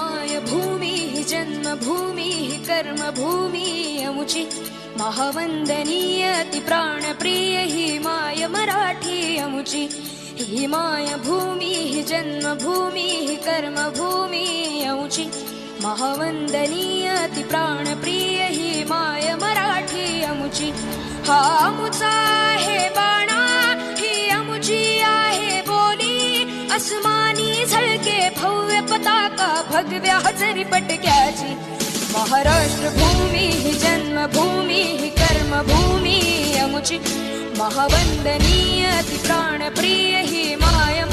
माय भूमी ही जन्मभूमी ही कर्मभूमी अमुची महावंदनीय अति प्राणप्रिय ही माय मराठी अमुची ही माय भूमी ही जन्मभूमी ही कर्मभूमी अमुची महावंदनीय अति प्राणप्रिय ही माय मराठी अमुची हा अमुचा आहे बाणा ही अमुची आहे बोली अस्मानी झळके भव्य पताका भगव्या हजरी पटक्याची महाराष्ट्र भूमी ही जन्मभूमी ही कर्मभूमी अमुची महावंदनीय अति प्राणप्रिय ही माय